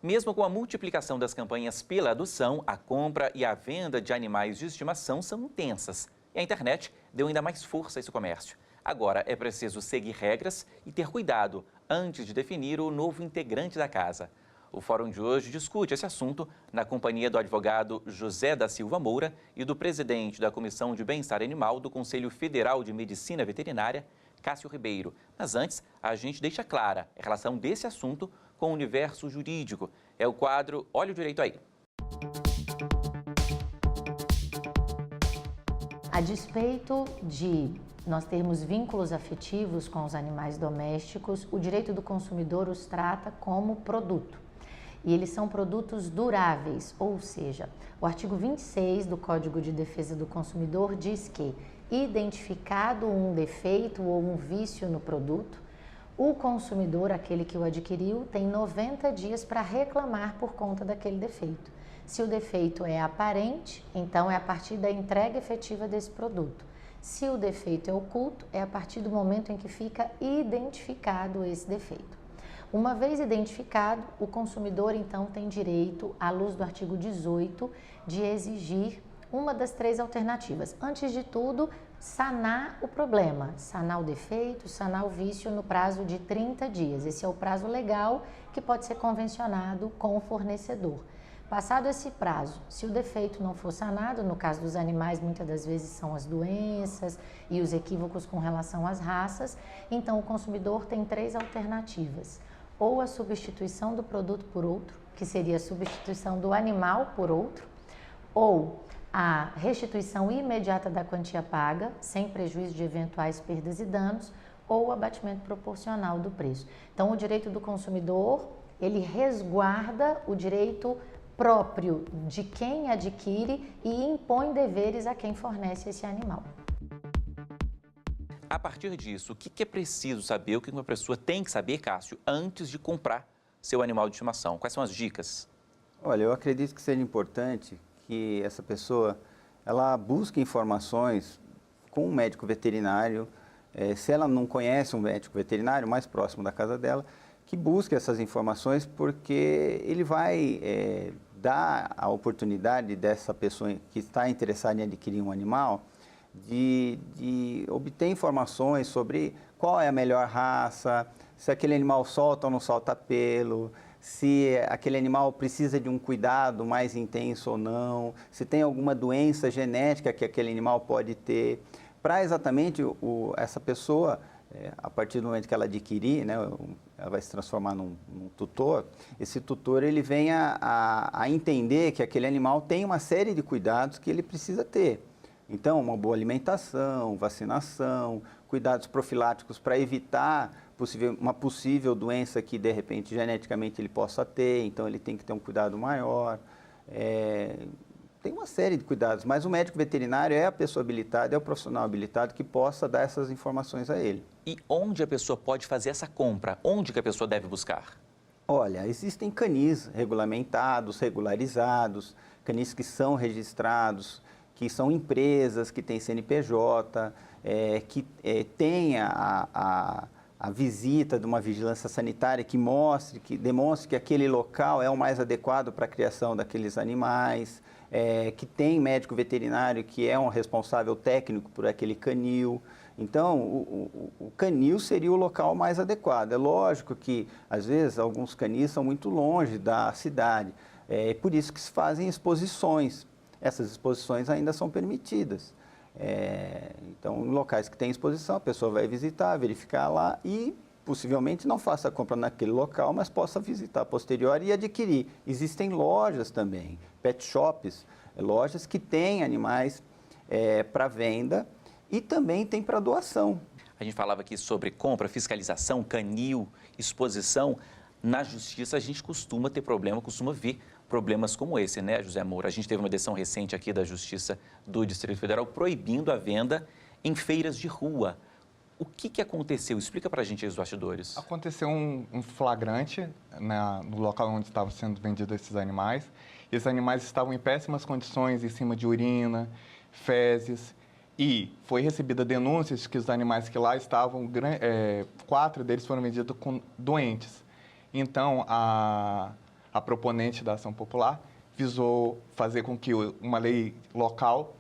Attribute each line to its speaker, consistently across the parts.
Speaker 1: Mesmo com a multiplicação das campanhas pela adoção, a compra e a venda de animais de estimação são intensas. E a internet deu ainda mais força a esse comércio. Agora é preciso seguir regras e ter cuidado antes de definir o novo integrante da casa. O fórum de hoje discute esse assunto na companhia do advogado José da Silva Moura e do presidente da Comissão de Bem-Estar Animal do Conselho Federal de Medicina Veterinária, Cássio Ribeiro. Mas antes, a gente deixa clara a relação desse assunto com o universo jurídico. É o quadro Olha o Direito Aí.
Speaker 2: A despeito de nós termos vínculos afetivos com os animais domésticos, o direito do consumidor os trata como produto. E eles são produtos duráveis, ou seja, o artigo 26 do Código de Defesa do Consumidor diz que, identificado um defeito ou um vício no produto, o consumidor, aquele que o adquiriu, tem 90 dias para reclamar por conta daquele defeito. Se o defeito é aparente, então é a partir da entrega efetiva desse produto. Se o defeito é oculto, é a partir do momento em que fica identificado esse defeito. Uma vez identificado, o consumidor então tem direito, à luz do artigo 18, de exigir uma das três alternativas. Antes de tudo, sanar o problema, sanar o defeito, sanar o vício no prazo de 30 dias. Esse é o prazo legal que pode ser convencionado com o fornecedor. Passado esse prazo, se o defeito não for sanado, no caso dos animais, muitas das vezes são as doenças e os equívocos com relação às raças, então o consumidor tem três alternativas. Ou a substituição do produto por outro, que seria a substituição do animal por outro, ou a restituição imediata da quantia paga, sem prejuízo de eventuais perdas e danos, ou o abatimento proporcional do preço. Então, o direito do consumidor, ele resguarda o direito próprio de quem adquire e impõe deveres a quem fornece esse animal.
Speaker 1: A partir disso, o que é preciso saber, o que uma pessoa tem que saber, Cássio, antes de comprar seu animal de estimação? Quais são as dicas?
Speaker 3: Olha, eu acredito que seja importante que essa pessoa ela busque informações com um médico veterinário. Se ela não conhece um médico veterinário mais próximo da casa dela, que busque essas informações, porque ele vai dar a oportunidade dessa pessoa que está interessada em adquirir um animal de obter informações sobre qual é a melhor raça, se aquele animal solta ou não solta pelo, se aquele animal precisa de um cuidado mais intenso ou não, se tem alguma doença genética que aquele animal pode ter, para exatamente essa pessoa, a partir do momento que ela adquirir, né, ela vai se transformar num tutor, esse tutor ele venha a entender que aquele animal tem uma série de cuidados que ele precisa ter. Então, uma boa alimentação, vacinação, cuidados profiláticos para evitar uma possível doença que, de repente, geneticamente ele possa ter, então ele tem que ter um cuidado maior. Tem uma série de cuidados, mas o médico veterinário é a pessoa habilitada, é o profissional habilitado que possa dar essas informações a ele.
Speaker 1: E onde a pessoa pode fazer essa compra? Onde que a pessoa deve buscar?
Speaker 3: Olha, existem canis regulamentados, regularizados, canis que são registrados, que são empresas, que têm CNPJ, que têm a visita de uma vigilância sanitária que demonstre que aquele local é o mais adequado para a criação daqueles animais, que tem médico veterinário que é um responsável técnico por aquele canil. Então, o canil seria o local mais adequado. É lógico que, às vezes, alguns canis são muito longe da cidade, é por isso que se fazem exposições. Essas exposições ainda são permitidas. Então, em locais que tem exposição, a pessoa vai visitar, verificar lá e possivelmente não faça a compra naquele local, mas possa visitar a posteriori e adquirir. Existem lojas também, pet shops, lojas que têm animais para venda e também tem para doação.
Speaker 1: A gente falava aqui sobre compra, fiscalização, canil, exposição. Na justiça, a gente costuma ter problema, costuma ver problemas como esse, né, José Moura? A gente teve uma decisão recente aqui da Justiça do Distrito Federal proibindo a venda em feiras de rua. O que aconteceu? Explica para a gente aí os bastidores.
Speaker 4: Aconteceu um flagrante no local onde estavam sendo vendidos esses animais Esses animais estavam em péssimas condições, em cima de urina, fezes, e foi recebida denúncias de que os animais que lá estavam, 4 deles foram vendidos doentes. Então, a proponente da ação popular visou fazer com que uma lei local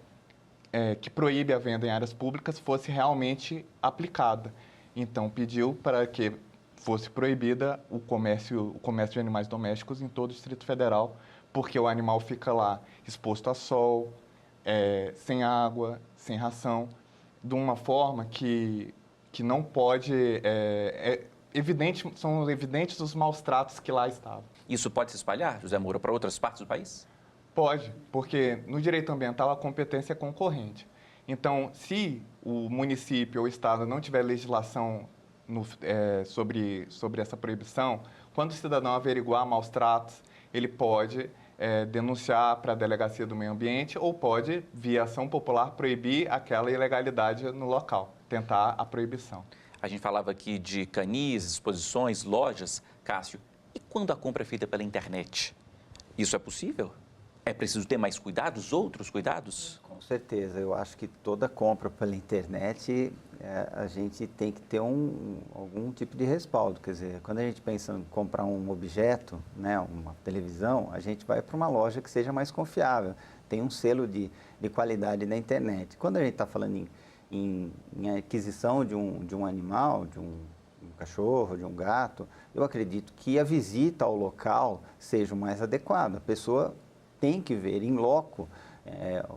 Speaker 4: que proíbe a venda em áreas públicas fosse realmente aplicada. Então, pediu para que fosse proibida o comércio de animais domésticos em todo o Distrito Federal, porque o animal fica lá exposto a sol, sem água, sem ração, de uma forma que não pode... são evidentes os maus tratos que lá estavam.
Speaker 1: Isso pode se espalhar, José Moura, para outras partes do país?
Speaker 4: Pode, porque no direito ambiental a competência é concorrente. Então, se o município ou o estado não tiver legislação sobre essa proibição, quando o cidadão averiguar maus tratos, ele pode denunciar para a Delegacia do Meio Ambiente ou pode, via ação popular, proibir aquela ilegalidade no local, tentar a proibição.
Speaker 1: A gente falava aqui de canis, exposições, lojas. Cássio, e quando a compra é feita pela internet? Isso é possível? É preciso ter mais cuidados, outros cuidados?
Speaker 3: Com certeza, eu acho que toda compra pela internet, a gente tem que ter algum tipo de respaldo. Quer dizer, quando a gente pensa em comprar um objeto, né, uma televisão, a gente vai para uma loja que seja mais confiável, tem um selo de qualidade na internet. Quando a gente está falando em aquisição de um animal, de um cachorro, de um gato, eu acredito que a visita ao local seja o mais adequado. A pessoa tem que ver em loco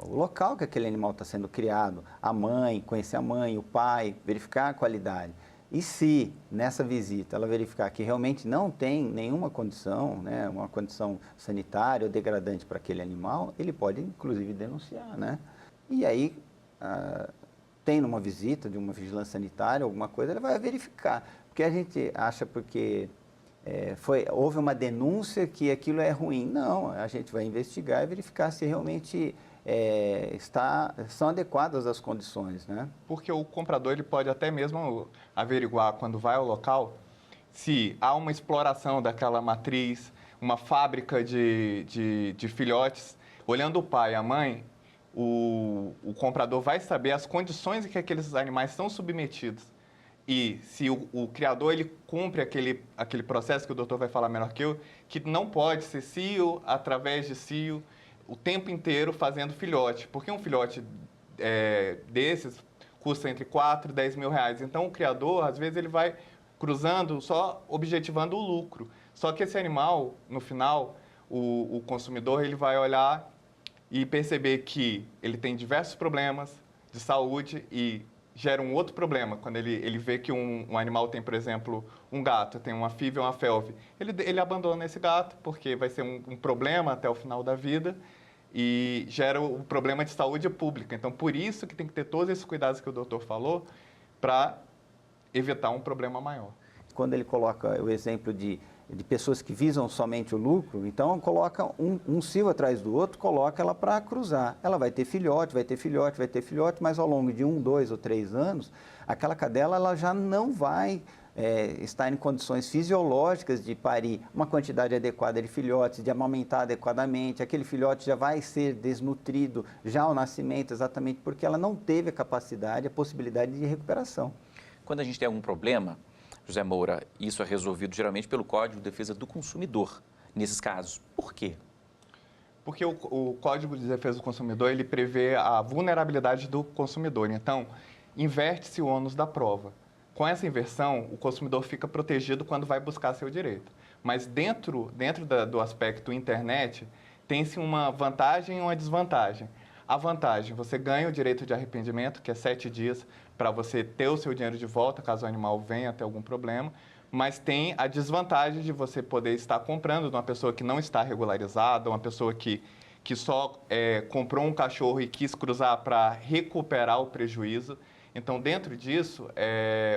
Speaker 3: o local que aquele animal está sendo criado, a mãe, conhecer a mãe, o pai, verificar a qualidade. E se nessa visita ela verificar que realmente não tem nenhuma condição, né, uma condição sanitária ou degradante para aquele animal, ele pode inclusive denunciar, né? E aí, tendo uma visita de uma vigilância sanitária, alguma coisa, ele vai verificar. Porque a gente acha houve uma denúncia que aquilo é ruim. Não, a gente vai investigar e verificar se realmente são adequadas as condições, né?
Speaker 4: Porque o comprador ele pode até mesmo averiguar, quando vai ao local, se há uma exploração daquela matriz, uma fábrica de filhotes. Olhando o pai e a mãe, o comprador vai saber as condições em que aqueles animais são submetidos. E se o criador ele cumpre aquele processo que o doutor vai falar melhor que eu, que não pode ser cio através de cio o tempo inteiro fazendo filhote, porque um filhote desses custa entre 4 e 10 mil reais. Então o criador, às vezes, ele vai cruzando só objetivando o lucro. Só que esse animal, no final, o consumidor ele vai olhar e perceber que ele tem diversos problemas de saúde e gera um outro problema. Quando ele vê que um animal tem, por exemplo, um gato, tem uma FIV ou uma FeLV, ele abandona esse gato, porque vai ser um problema até o final da vida e gera o problema de saúde pública. Então, por isso que tem que ter todos esses cuidados que o doutor falou para evitar um problema maior.
Speaker 3: Quando ele coloca o exemplo de pessoas que visam somente o lucro, então coloca um cio atrás do outro, coloca ela para cruzar. Ela vai ter filhote, vai ter filhote, vai ter filhote, mas ao longo de 1, 2 ou 3 anos, aquela cadela ela já não vai estar em condições fisiológicas de parir uma quantidade adequada de filhotes, de amamentar adequadamente. Aquele filhote já vai ser desnutrido já ao nascimento, exatamente porque ela não teve a capacidade, a possibilidade de recuperação.
Speaker 1: Quando a gente tem algum problema, José Moura, isso é resolvido geralmente pelo Código de Defesa do Consumidor, nesses casos. Por quê?
Speaker 4: Porque o Código de Defesa do Consumidor, ele prevê a vulnerabilidade do consumidor. Então, inverte-se o ônus da prova. Com essa inversão, o consumidor fica protegido quando vai buscar seu direito. Mas dentro do aspecto internet, tem-se uma vantagem e uma desvantagem. A vantagem, você ganha o direito de arrependimento, que é 7 dias para você ter o seu dinheiro de volta, caso o animal venha a ter algum problema, mas tem a desvantagem de você poder estar comprando de uma pessoa que não está regularizada, uma pessoa que só comprou um cachorro e quis cruzar para recuperar o prejuízo. Então, dentro disso,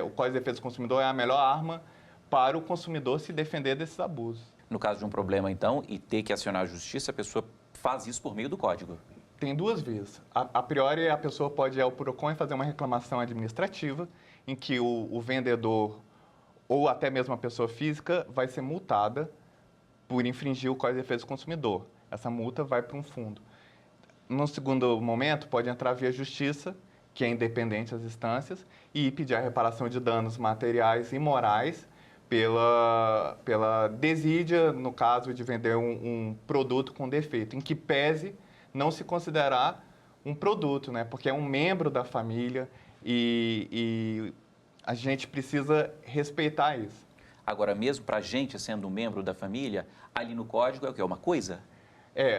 Speaker 4: o Código de Defesa do Consumidor é a melhor arma para o consumidor se defender desses abusos.
Speaker 1: No caso de um problema, então, e ter que acionar a justiça, a pessoa faz isso por meio do código?
Speaker 4: Tem 2 vias. A priori, a pessoa pode ir ao PROCON e fazer uma reclamação administrativa, em que o vendedor ou até mesmo a pessoa física vai ser multada por infringir o Código de Defesa do Consumidor. essa multa vai para um fundo. No segundo momento, pode entrar via justiça, que é independente das instâncias, e pedir a reparação de danos materiais e morais pela desídia, no caso de vender um produto com defeito, em que pese não se considerar um produto, né? Porque é um membro da família e a gente precisa respeitar isso.
Speaker 1: Agora, mesmo para a gente sendo um membro da família, ali no código é o quê? Uma coisa?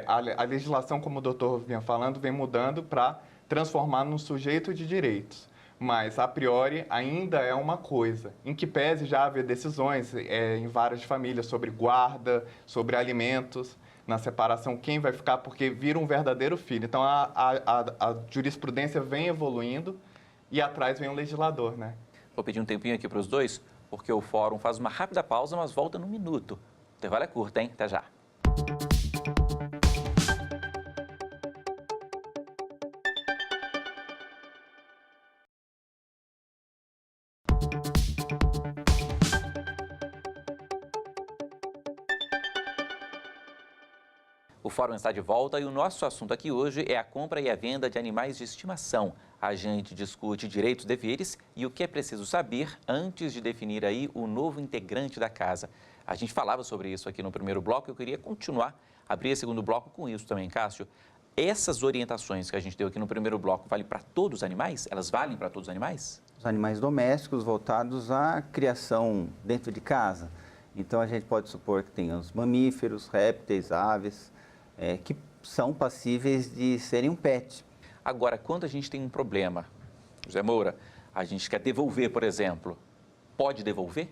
Speaker 4: A legislação, como o doutor vinha falando, vem mudando para transformar num sujeito de direitos. Mas, a priori, ainda é uma coisa. Em que pese já haver decisões em várias famílias sobre guarda, sobre alimentos, na separação, quem vai ficar, porque vira um verdadeiro filho. Então, a jurisprudência vem evoluindo e atrás vem o legislador, né?
Speaker 1: Vou pedir um tempinho aqui para os dois, porque o fórum faz uma rápida pausa, mas volta num minuto. O intervalo é curto, hein? Até já. O Fórum está de volta e o nosso assunto aqui hoje é a compra e a venda de animais de estimação. A gente discute direitos, deveres e o que é preciso saber antes de definir aí o novo integrante da casa. A gente falava sobre isso aqui no primeiro bloco e eu queria continuar, abrir o segundo bloco com isso também, Cássio. Essas orientações que a gente deu aqui no primeiro bloco valem para todos os animais? Elas valem para todos os animais?
Speaker 3: Os animais domésticos voltados à criação dentro de casa. Então, a gente pode supor que tem os mamíferos, répteis, aves, que são passíveis de serem um pet.
Speaker 1: Agora, quando a gente tem um problema, José Moura, a gente quer devolver, por exemplo, pode devolver?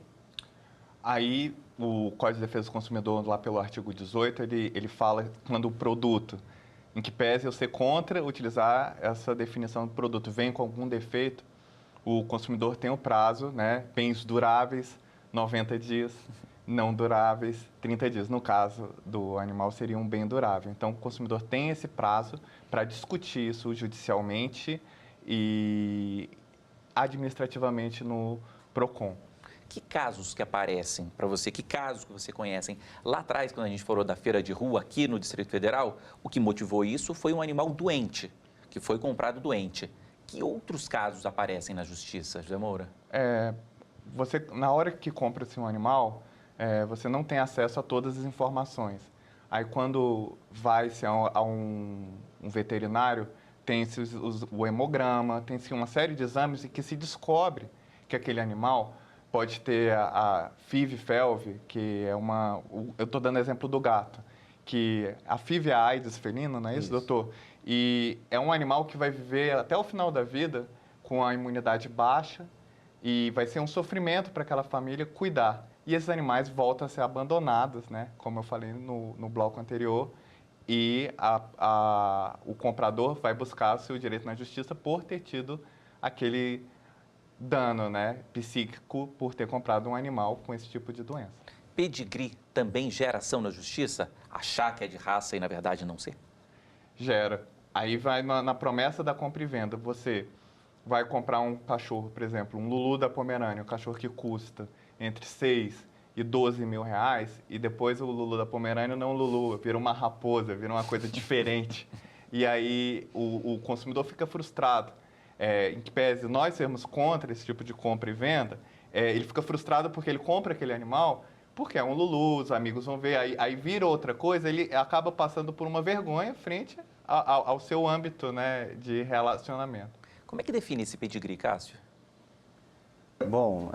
Speaker 4: Aí, o Código de Defesa do Consumidor, lá pelo artigo 18, ele fala quando o produto, em que pese eu ser contra utilizar essa definição do produto, vem com algum defeito, o consumidor tem o prazo, né, bens duráveis, 90 dias, não duráveis, 30 dias. No caso do animal, seria um bem durável. Então, o consumidor tem esse prazo para discutir isso judicialmente e administrativamente no PROCON.
Speaker 1: Que casos que aparecem para você? Que casos que você conhecem? Lá atrás, quando a gente falou da feira de rua aqui no Distrito Federal, o que motivou isso foi um animal doente, que foi comprado doente. Que outros casos aparecem na justiça, José Moura?
Speaker 4: Você, na hora que compra-se um animal, você não tem acesso a todas as informações. Aí, quando vai-se a um veterinário, tem-se o hemograma, tem-se uma série de exames em que se descobre que aquele animal pode ter a FIV-FeLV, que é uma... Eu estou dando exemplo do gato, que a FIV é a AIDS felina, não é isso, doutor? E é um animal que vai viver até o final da vida com a imunidade baixa e vai ser um sofrimento para aquela família cuidar. E esses animais voltam a ser abandonados, né? Como eu falei no bloco anterior, e o comprador vai buscar o seu direito na justiça por ter tido aquele dano, né, psíquico por ter comprado um animal com esse tipo de doença.
Speaker 1: Pedigree também gera ação na justiça? Achar que é de raça e, na verdade, não ser?
Speaker 4: Gera. Aí vai na promessa da compra e venda. Você vai comprar um cachorro, por exemplo, um Lulu da Pomerânia, um cachorro que custa entre 6 e 12 mil reais, e depois o Lulu da Pomerânia não é um Lulu, vira uma raposa, vira uma coisa diferente. E aí o consumidor fica frustrado. Em que pese nós sermos contra esse tipo de compra e venda, ele fica frustrado porque ele compra aquele animal, porque é um Lulu, os amigos vão ver, aí vira outra coisa, ele acaba passando por uma vergonha frente ao seu âmbito, né, de relacionamento.
Speaker 1: Como é que define esse pedigree, Cássio?
Speaker 3: Bom,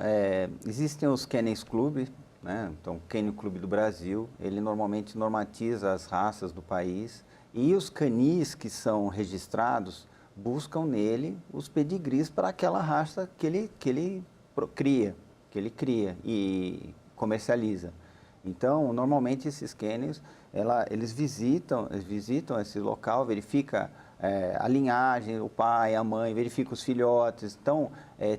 Speaker 3: existem os Kennels Club, né? Então, o Kennel Clube do Brasil, ele normalmente normatiza as raças do país, e os canis que são registrados buscam nele os pedigrees para aquela raça que ele cria e comercializa. Então, normalmente esses kennels, eles visitam esse local, verifica a linhagem, o pai, a mãe, verifica os filhotes. Então,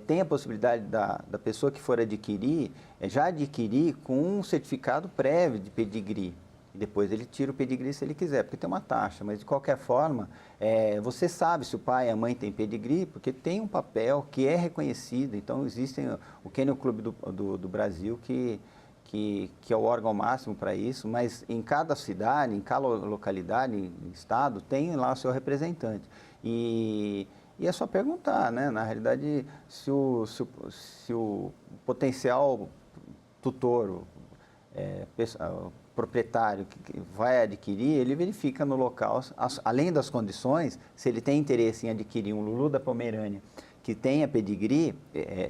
Speaker 3: tem a possibilidade da pessoa que for adquirir, já adquirir com um certificado prévio de pedigree. E depois ele tira o pedigree se ele quiser, porque tem uma taxa. Mas, de qualquer forma, você sabe se o pai e a mãe têm pedigree, porque tem um papel que é reconhecido. Então, existem o Kennel Clube do Brasil que que é o órgão máximo para isso, mas em cada cidade, em cada localidade, em estado, tem lá o seu representante. E é só perguntar, né? Na realidade, se o potencial tutor, o proprietário que vai adquirir, ele verifica no local, além das condições, se ele tem interesse em adquirir um Lulu da Pomerânia que tenha pedigree,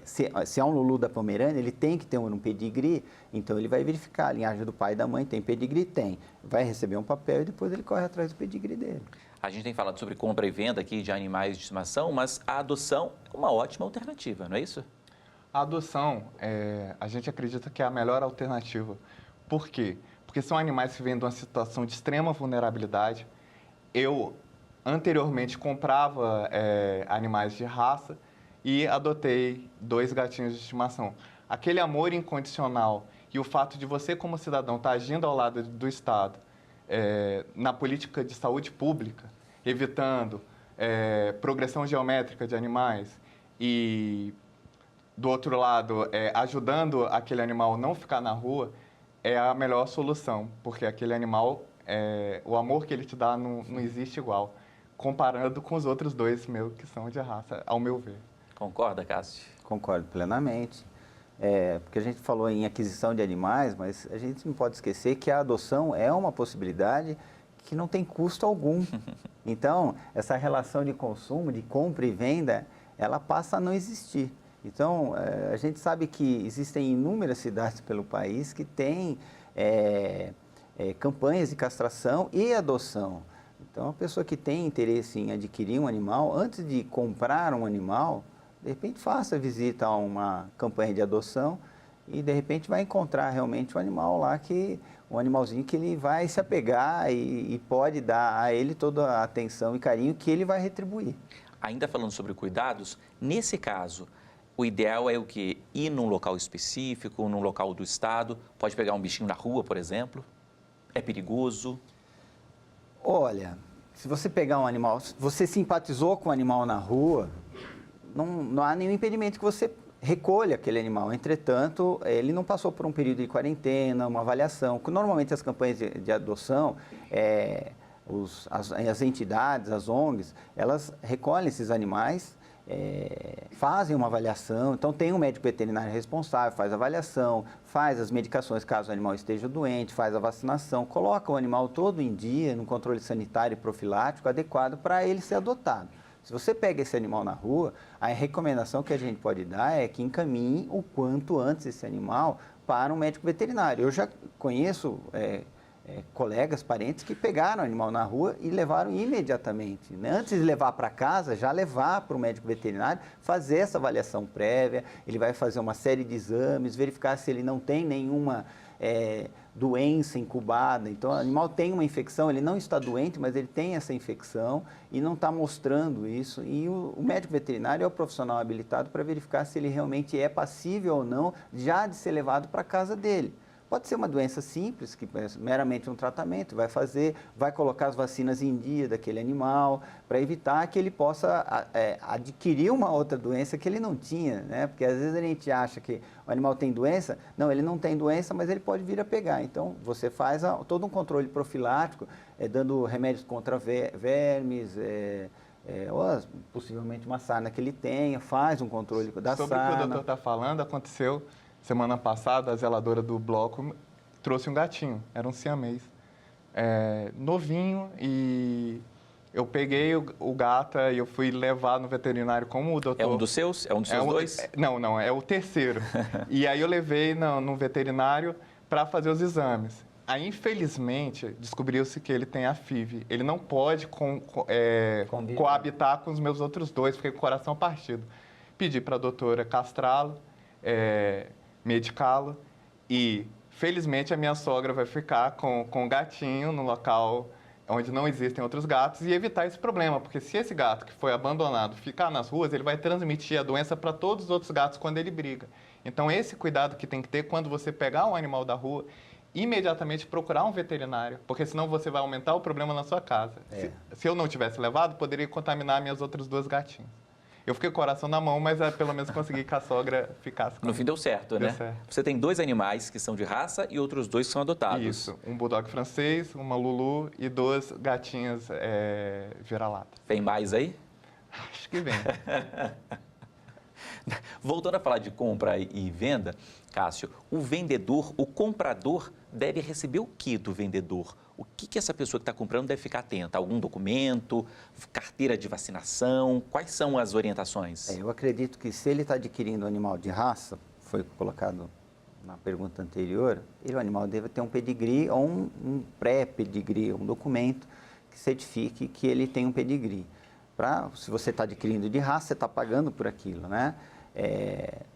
Speaker 3: se é um Lulu da Pomerânia, ele tem que ter um pedigree, então ele vai verificar a linhagem do pai e da mãe, tem pedigree? Tem. Vai receber um papel e depois ele corre atrás do pedigree dele.
Speaker 1: A gente tem falado sobre compra e venda aqui de animais de estimação, mas a adoção é uma ótima alternativa, não é isso?
Speaker 4: A adoção, a gente acredita que é a melhor alternativa. Por quê? Porque são animais que vêm de uma situação de extrema vulnerabilidade. Eu, anteriormente, comprava animais de raça e adotei 2 gatinhos de estimação. Aquele amor incondicional e o fato de você, como cidadão, estar agindo ao lado do Estado na política de saúde pública, evitando progressão geométrica de animais e, do outro lado, ajudando aquele animal não ficar na rua, é a melhor solução, porque aquele animal, o amor que ele te dá não existe igual, comparando com os outros 2 meus que são de raça, ao meu ver.
Speaker 1: Concorda, Cássio?
Speaker 3: Concordo plenamente. Porque a gente falou em aquisição de animais, mas a gente não pode esquecer que a adoção é uma possibilidade que não tem custo algum. Então, essa relação de consumo, de compra e venda, ela passa a não existir. Então, a gente sabe que existem inúmeras cidades pelo país que têm campanhas de castração e adoção. Então, a pessoa que tem interesse em adquirir um animal, antes de comprar um animal, de repente faça visita a uma campanha de adoção e, de repente, vai encontrar realmente um animal lá, um animalzinho que ele vai se apegar e pode dar a ele toda a atenção e carinho que ele vai retribuir.
Speaker 1: Ainda falando sobre cuidados, nesse caso, o ideal é o quê? Ir num local específico, num local do estado, pode pegar um bichinho na rua, por exemplo? É perigoso?
Speaker 3: Olha, se você pegar um animal, se você simpatizou com o animal na rua, não há nenhum impedimento que você recolha aquele animal. Entretanto, ele não passou por um período de quarentena, uma avaliação. Normalmente as campanhas de adoção, as entidades, as ONGs, elas recolhem esses animais, fazem uma avaliação, então tem um médico veterinário responsável, faz a avaliação, faz as medicações caso o animal esteja doente, faz a vacinação, coloca o animal todo em dia, no controle sanitário e profilático adequado para ele ser adotado. Se você pega esse animal na rua, a recomendação que a gente pode dar é que encaminhe o quanto antes esse animal para um médico veterinário. Eu já conheço colegas, parentes que pegaram o animal na rua e levaram imediatamente, né? Antes de levar para casa, já levar para o médico veterinário, fazer essa avaliação prévia, ele vai fazer uma série de exames, verificar se ele não tem nenhuma doença incubada. Então, o animal tem uma infecção, ele não está doente, mas ele tem essa infecção e não está mostrando isso. E o médico veterinário é o profissional habilitado para verificar se ele realmente é passível ou não já de ser levado para a casa dele. Pode ser uma doença simples, que é meramente um tratamento, vai colocar as vacinas em dia daquele animal, para evitar que ele possa adquirir uma outra doença que ele não tinha, né? Porque às vezes a gente acha que o animal tem doença, não, ele não tem doença, mas ele pode vir a pegar. Então, você faz todo um controle profilático, dando remédios contra vermes, ou possivelmente uma sarna que ele tenha, faz um controle da sarna.
Speaker 4: Sobre o que o doutor está falando, aconteceu... Semana passada, a zeladora do bloco trouxe um gatinho, era um siamês, novinho, e eu peguei o gato e eu fui levar no veterinário como o doutor...
Speaker 1: É um dos seus? É um dos seus dois?
Speaker 4: Não, é o terceiro. E aí eu levei no veterinário para fazer os exames. Aí, infelizmente, descobriu-se que ele tem a FIV. Ele não pode coabitar com os meus outros 2, fiquei com o coração partido. Pedi para a doutora castrá-lo, medicá-lo e, felizmente, a minha sogra vai ficar com o gatinho no local onde não existem outros gatos e evitar esse problema, porque se esse gato que foi abandonado ficar nas ruas, ele vai transmitir a doença para todos os outros gatos quando ele briga. Então, esse cuidado que tem que ter quando você pegar um animal da rua, imediatamente procurar um veterinário, porque senão você vai aumentar o problema na sua casa. Se eu não tivesse levado, poderia contaminar minhas outras 2 gatinhas. Eu fiquei com o coração na mão, mas pelo menos consegui que a sogra ficasse com
Speaker 1: No fim deu certo,
Speaker 4: Deu
Speaker 1: né?
Speaker 4: certo.
Speaker 1: Você tem 2 animais que são de raça e outros 2 que são adotados.
Speaker 4: Isso, um bulldog francês, uma Lulu e 2 gatinhas vira-lata.
Speaker 1: Tem mais aí?
Speaker 4: Acho que vem.
Speaker 1: Voltando a falar de compra e venda, Cássio, o vendedor, o comprador deve receber o que do vendedor? O que essa pessoa que está comprando deve ficar atenta? Algum documento, carteira de vacinação? Quais são as orientações?
Speaker 3: Eu acredito que se ele está adquirindo um animal de raça, foi colocado na pergunta anterior, o animal deve ter um pedigree ou um pré-pedigree, um documento que certifique que ele tem um pedigree. Se você está adquirindo de raça, você está pagando por aquilo, né?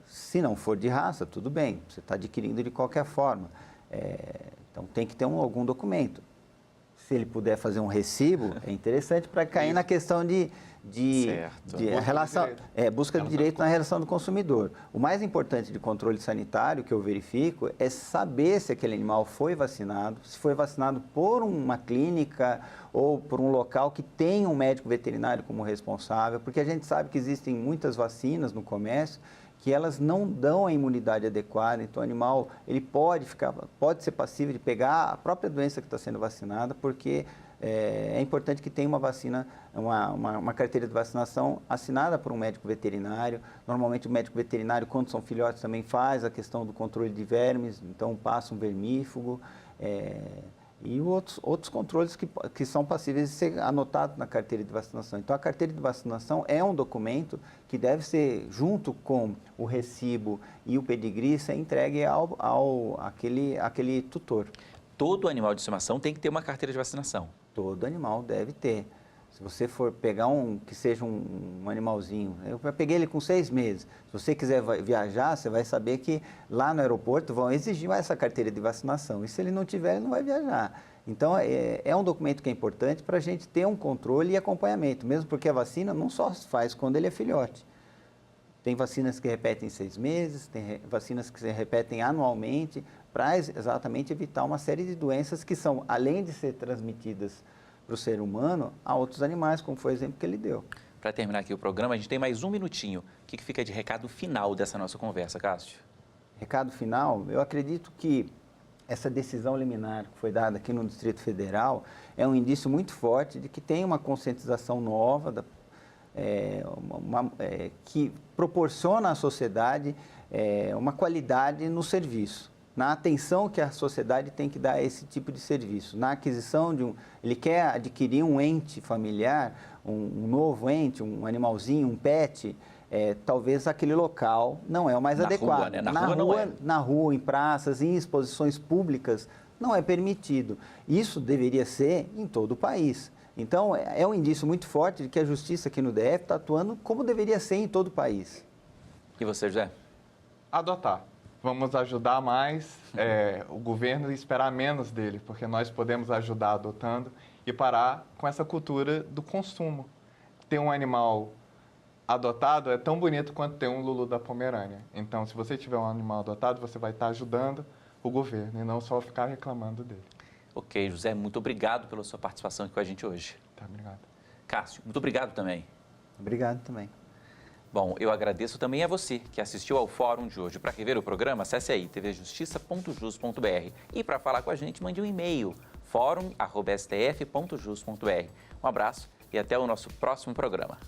Speaker 3: Se não for de raça, tudo bem, você está adquirindo de qualquer forma. Então tem que ter algum documento. Se ele puder fazer um recibo, é interessante para cair na questão de relação, busca de direito na relação do consumidor. O mais importante de controle sanitário que eu verifico é saber se aquele animal foi vacinado, se foi vacinado por uma clínica ou por um local que tem um médico veterinário como responsável, porque a gente sabe que existem muitas vacinas no comércio que elas não dão a imunidade adequada, então o animal ele pode ser passível de pegar a própria doença que está sendo vacinada, porque é importante que tenha uma vacina, uma carteira de vacinação assinada por um médico veterinário. Normalmente o médico veterinário, quando são filhotes, também faz a questão do controle de vermes, então passa um vermífugo e outros controles que são passíveis de ser anotados na carteira de vacinação. Então a carteira de vacinação é um documento que deve ser, junto com o recibo e o pedigree, ser entregue àquele tutor.
Speaker 1: Todo animal de estimação tem que ter uma carteira de vacinação.
Speaker 3: Todo animal deve ter. Se você for pegar que seja um animalzinho, eu peguei ele com 6 meses. Se você quiser viajar, você vai saber que lá no aeroporto vão exigir essa carteira de vacinação. E se ele não tiver, ele não vai viajar. Então, é um documento que é importante para a gente ter um controle e acompanhamento, mesmo porque a vacina não só se faz quando ele é filhote. Tem vacinas que repetem em 6 meses, tem vacinas que se repetem anualmente, para exatamente evitar uma série de doenças que são, além de ser transmitidas para o ser humano, a outros animais, como foi o exemplo que ele deu.
Speaker 1: Para terminar aqui o programa, a gente tem mais 1 minutinho. O que fica de recado final dessa nossa conversa, Cássio?
Speaker 3: Recado final, eu acredito que essa decisão liminar que foi dada aqui no Distrito Federal é um indício muito forte de que tem uma conscientização nova, que proporciona à sociedade uma qualidade no serviço, na atenção que a sociedade tem que dar a esse tipo de serviço, na aquisição ele quer adquirir um ente familiar, um novo ente, um animalzinho, um pet, talvez aquele local não é o mais adequado.
Speaker 1: Rua, né? Não é.
Speaker 3: Na rua, em praças, em exposições públicas, não é permitido. Isso deveria ser em todo o país. Então, é um indício muito forte de que a justiça aqui no DF está atuando como deveria ser em todo o país.
Speaker 1: E você, José?
Speaker 4: Adotar. Vamos ajudar mais o governo e esperar menos dele, porque nós podemos ajudar adotando e parar com essa cultura do consumo. Ter um animal adotado é tão bonito quanto ter um Lulu da Pomerânia. Então, se você tiver um animal adotado, você vai estar ajudando o governo e não só ficar reclamando dele.
Speaker 1: Ok, José, muito obrigado pela sua participação aqui com a gente hoje.
Speaker 4: Tá, obrigado.
Speaker 1: Cássio, muito obrigado também.
Speaker 3: Obrigado também.
Speaker 1: Bom, eu agradeço também a você que assistiu ao Fórum de hoje. Para rever o programa, acesse aí tvjustiça.jus.br e para falar com a gente, mande um e-mail forum@stf.jus.br. Um abraço e até o nosso próximo programa.